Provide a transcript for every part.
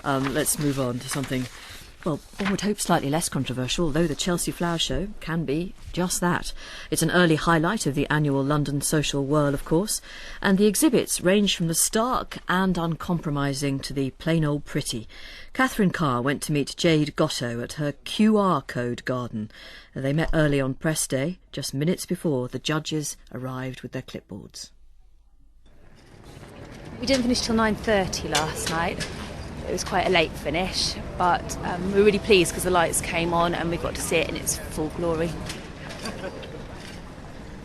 Let's move on to something, well, one would hope slightly less controversial, though the Chelsea Flower Show can be just that. It's an early highlight of the annual London social whirl, of course, and the exhibits range from the stark and uncompromising to the plain old pretty. Catherine Carr went to meet Jade Goto at her QR code garden. They met early on press day, just minutes before the judges arrived with their clipboards. We didn't finish till 9:30 last night. It was quite a late finish, but we were really pleased because the lights came on and we got to see it in its full glory.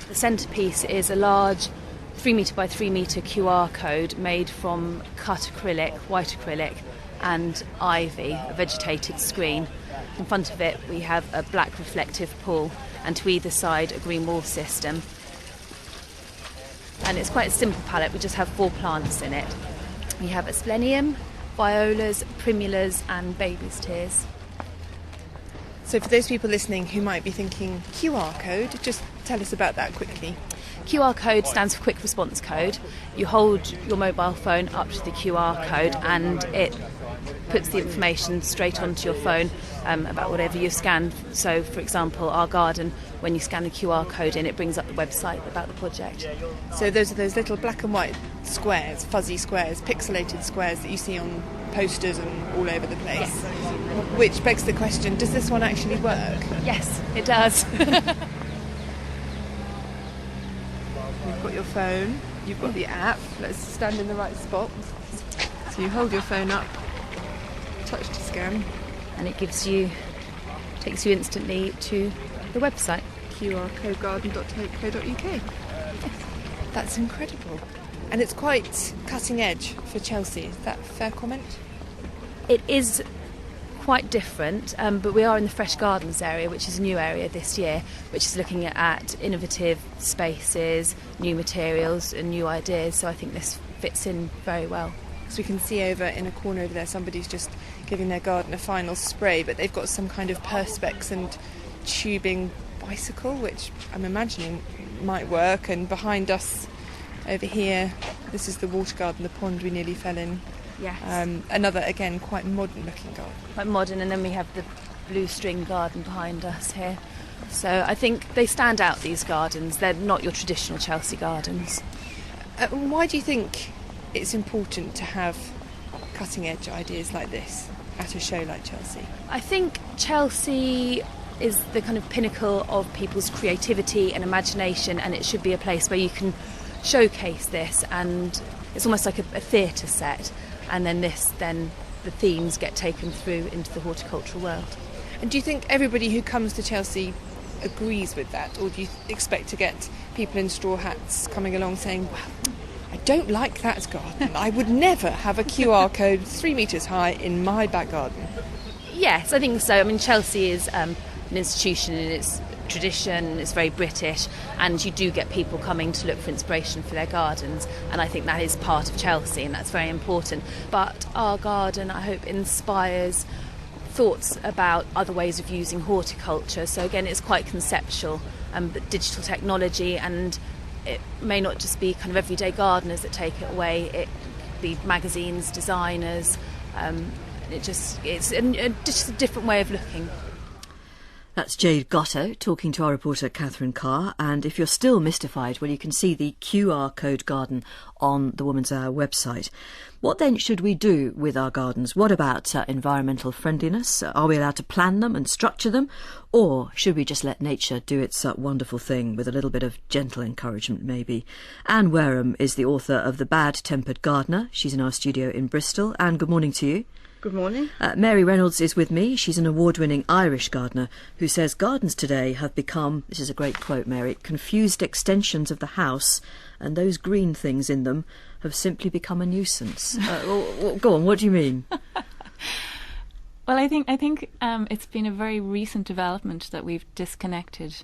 The centrepiece is a large 3 metre by 3 metre QR code made from cut acrylic, white acrylic and ivy, a vegetated screen. In front of it we have a black reflective pool and to either side a green wall system. And it's quite a simple palette, we just have 4 plants in it. We have asplenium, violas, primulas and baby's tears. So for those people listening who might be thinking QR code, just tell us about that quickly. QR code stands for quick response code. You hold your mobile phone up to the QR code and it puts the information straight onto your phone about whatever you've scanned. So for example, our garden, when you scan the QR code in, it brings up the website about the project. So those are those little black and white squares, fuzzy squares, pixelated squares that you see on posters and all over the place. Yes. Which begs the question, does this one actually work? Yes, it does. You've got your phone, you've got the app. Let's stand in the right spot. So you hold your phone up, touch to scan, and it takes you instantly to the website. qrcodegarden.co.uk. That's incredible. And it's quite cutting edge for Chelsea. Is that a fair comment? It is quite different, but we are in the Fresh Gardens area, which is a new area this year, which is looking at innovative spaces, new materials and new ideas. So I think this fits in very well. So we can see over in a corner over there somebody's just giving their garden a final spray, but they've got some kind of perspex and tubing bicycle, which I'm imagining might work. And behind us over here, this is the water garden, the pond we nearly fell in. Yes. Another, again, quite modern looking garden. Quite modern, and then we have the blue string garden behind us here. So I think they stand out, these gardens. They're not your traditional Chelsea gardens. Why do you think it's important to have cutting edge ideas like this at a show like Chelsea? I think Chelsea is the kind of pinnacle of people's creativity and imagination, and it should be a place where you can showcase this, and it's almost like a theatre set, and then the themes get taken through into the horticultural world. And do you think everybody who comes to Chelsea agrees with that, or do you expect to get people in straw hats coming along saying, well, I don't like that garden, I would never have a QR code 3 metres high in my back garden? Yes, I think so. I mean, Chelsea is an institution in its tradition, it's very British, and you do get people coming to look for inspiration for their gardens, and I think that is part of Chelsea, and that's very important. But our garden, I hope, inspires thoughts about other ways of using horticulture. So again, it's quite conceptual, but digital technology, and it may not just be kind of everyday gardeners that take it away, it could be magazines, designers, it's just a different way of looking. That's Jade Goto talking to our reporter Catherine Carr. And if you're still mystified, well, you can see the QR code garden on the Woman's Hour website. What then should we do with our gardens? What about environmental friendliness? Are we allowed to plan them and structure them? Or should we just let nature do its wonderful thing with a little bit of gentle encouragement, maybe? Anne Wareham is the author of The Bad-Tempered Gardener. She's in our studio in Bristol. Anne, good morning to you. Good morning. Mary Reynolds is with me. She's an award-winning Irish gardener who says gardens today have become, this is a great quote, Mary, confused extensions of the house, and those green things in them have simply become a nuisance. Go on, what do you mean? Well, I think it's been a very recent development that we've disconnected